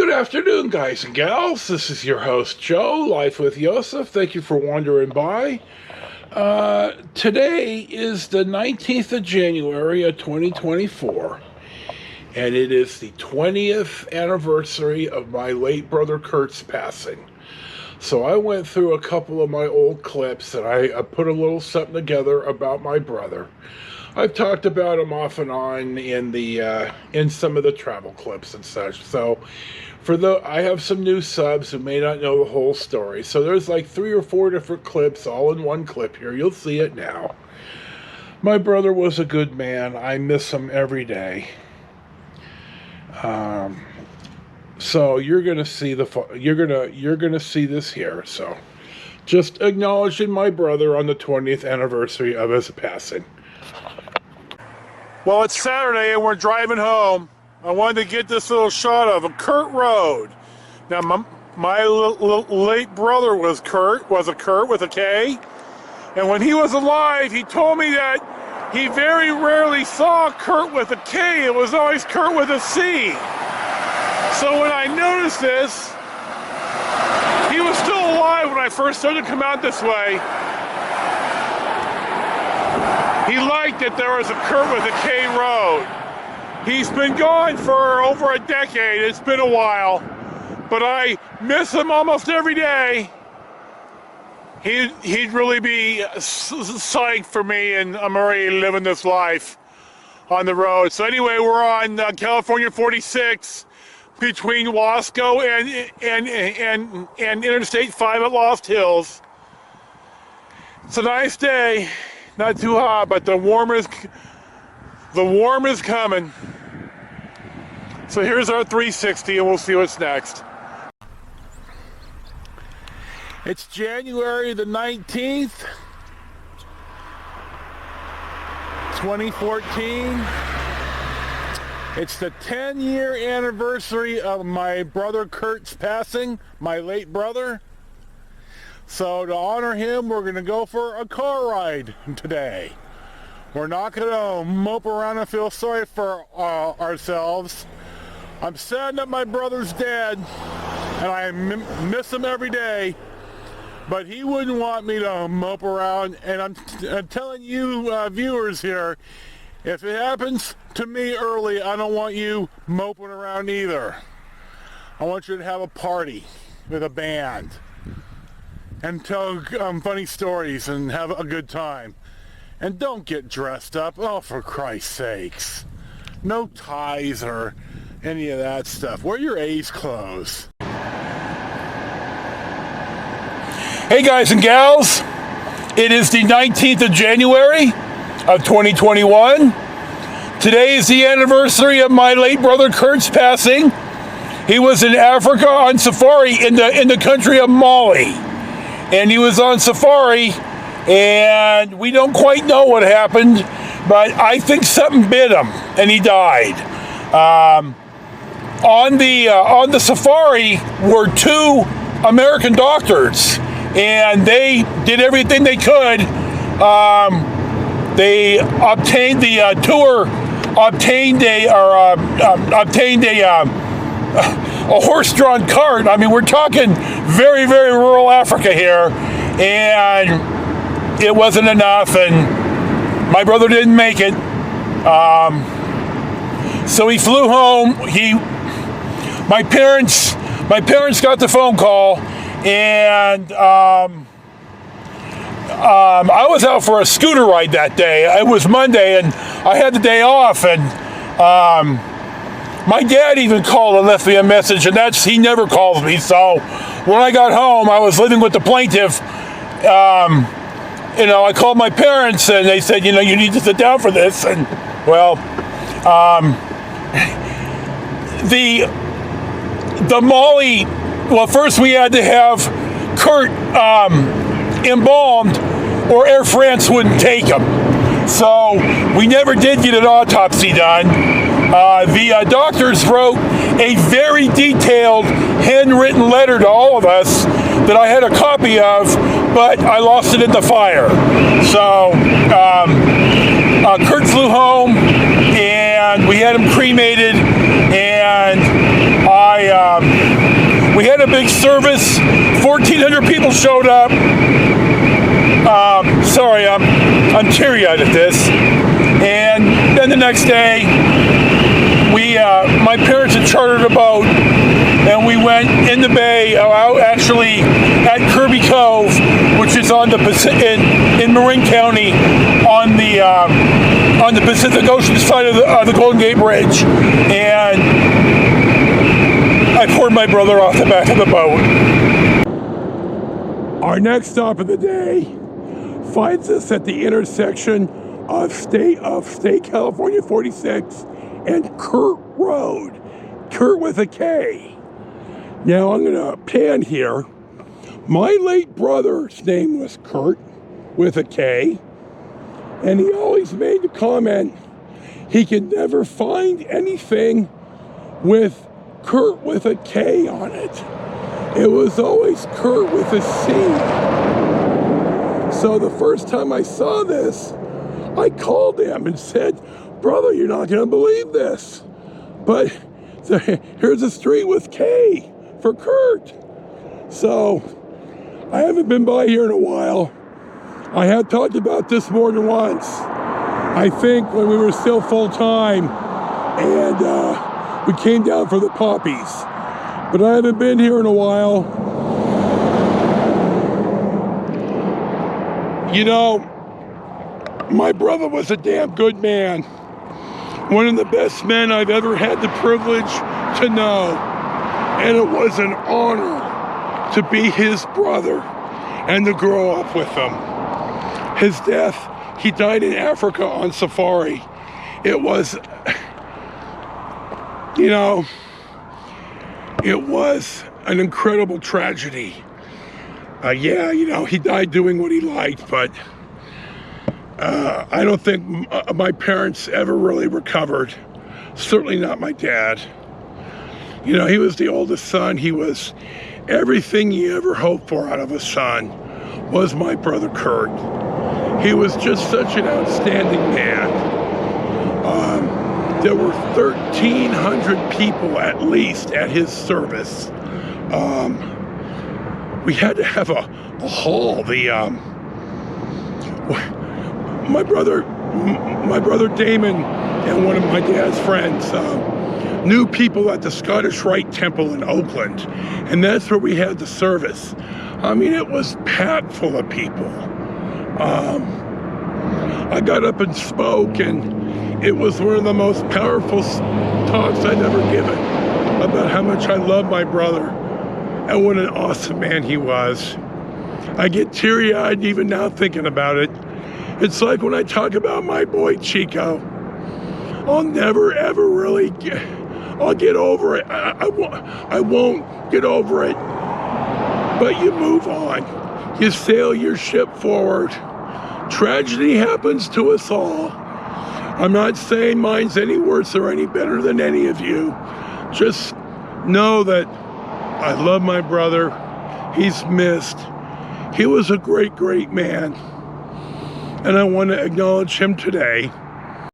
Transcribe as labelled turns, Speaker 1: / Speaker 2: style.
Speaker 1: Good afternoon, guys and gals. This is your host, Joe, Life with Yosef. Thank you for wandering by. Today is the 19th of January of 2024, and it is the 20th anniversary of my late brother Kurt's passing. So I went through a couple of my old clips, and I put a little something together about my brother. I've talked about him off and on in some of the travel clips and such. So I have some new subs who may not know the whole story. So there's like 3 or 4 different clips all in one clip here. You'll see it now. My brother was a good man. I miss him every day. So you're gonna see you're gonna see this here. So just acknowledging my brother on the 20th anniversary of his passing. Well, it's Saturday and we're driving home. I wanted to get this little shot of Kurt Road. Now, my late brother was a Kurt with a K. And when he was alive, he told me that he very rarely saw Kurt with a K. It was always Kurt with a C. So when I noticed this, he was still alive when I first started to come out this way. He liked that there was a Kurt with a K road. He's been gone for over a decade. It's been a while, but I miss him almost every day. He'd really be psyched for me, and I'm already living this life on the road. So anyway, we're on California 46 between Wasco and Interstate 5 at Lost Hills. It's a nice day. Not too hot, but the warm is coming. So here's our 360, and we'll see what's next. It's January the 19th, 2014. It's the 10-year anniversary of my brother Kurt's passing, my late brother. So to honor him, we're going to go for a car ride today. We're not going to mope around and feel sorry for ourselves. I'm sad that my brother's dead, and I miss him every day, but he wouldn't want me to mope around. And I'm telling you viewers here, if it happens to me early, I don't want you moping around either. I want you to have a party with a band and tell funny stories and have a good time. And don't get dressed up. Oh, for Christ's sakes. No ties or any of that stuff. Wear your A's clothes. Hey guys and gals, it is the 19th of January of 2021. Today is the anniversary of my late brother Kurt's passing. He was in Africa on safari in the country of Mali. And he was on safari, and we don't quite know what happened, but I think something bit him, and he died. On the safari were 2 American doctors, and they did everything they could. They obtained the tour, obtained a horse-drawn cart. I mean, we're talking very, very rural Africa here, and it wasn't enough, and my brother didn't make it. So he flew home. My parents got the phone call, and I was out for a scooter ride that day. It was Monday, and I had the day off, and my dad even called and left me a message, and he never calls me. So when I got home, I was living with the plaintiff. I called my parents, and they said, you need to sit down for this. And well, the Mali. Well, first we had to have Kurt embalmed, or Air France wouldn't take him. So we never did get an autopsy done. The doctors wrote a very detailed handwritten letter to all of us that I had a copy of, but I lost it in the fire. So Kurt flew home, and we had him cremated, and I We had a big service. 1,400 people showed up. Sorry, I'm teary-eyed at this. And then the next day, my parents had chartered a boat, and we went in the bay, out actually at Kirby Cove, which is on the in Marin County, on the Pacific Ocean side of the Golden Gate Bridge, and I poured my brother off the back of the boat. Our next stop of the day finds us at the intersection of State California 46 and Kurt Road. Kurt with a K. Now I'm gonna pan here. My late brother's name was Kurt with a K, and he always made the comment he could never find anything with Kurt with a K on it. It was always Kurt with a C. So the first time I saw this, I called him and said, "Brother, you're not gonna believe this, but here's a street with K for Kurt." So I haven't been by here in a while. I had talked about this more than once. I think when we were still full-time and we came down for the poppies. But I haven't been here in a while. You know, my brother was a damn good man. One of the best men I've ever had the privilege to know. And it was an honor to be his brother and to grow up with him. His death, he died in Africa on safari. It was, you know, it was an incredible tragedy. Yeah, you know, he died doing what he liked, but I don't think my parents ever really recovered. Certainly not my dad. You know, he was the oldest son. He was everything you ever hoped for out of a son was my brother Kurt. He was just such an outstanding man. There were 1,300 people at least at his service. We had to have a hall. My brother Damon and one of my dad's friends knew people at the Scottish Rite Temple in Oakland, and that's where we had the service. I mean, it was packed full of people. I got up and spoke, and it was one of the most powerful talks I'd ever given about how much I love my brother and what an awesome man he was. I get teary-eyed even now thinking about it. It's like when I talk about my boy Chico. I'll never ever really I'll get over it. I won't get over it. But you move on. You sail your ship forward. Tragedy happens to us all. I'm not saying mine's any worse or any better than any of you. Just know that I love my brother. He's missed. He was a great, great man. And I want to acknowledge him today.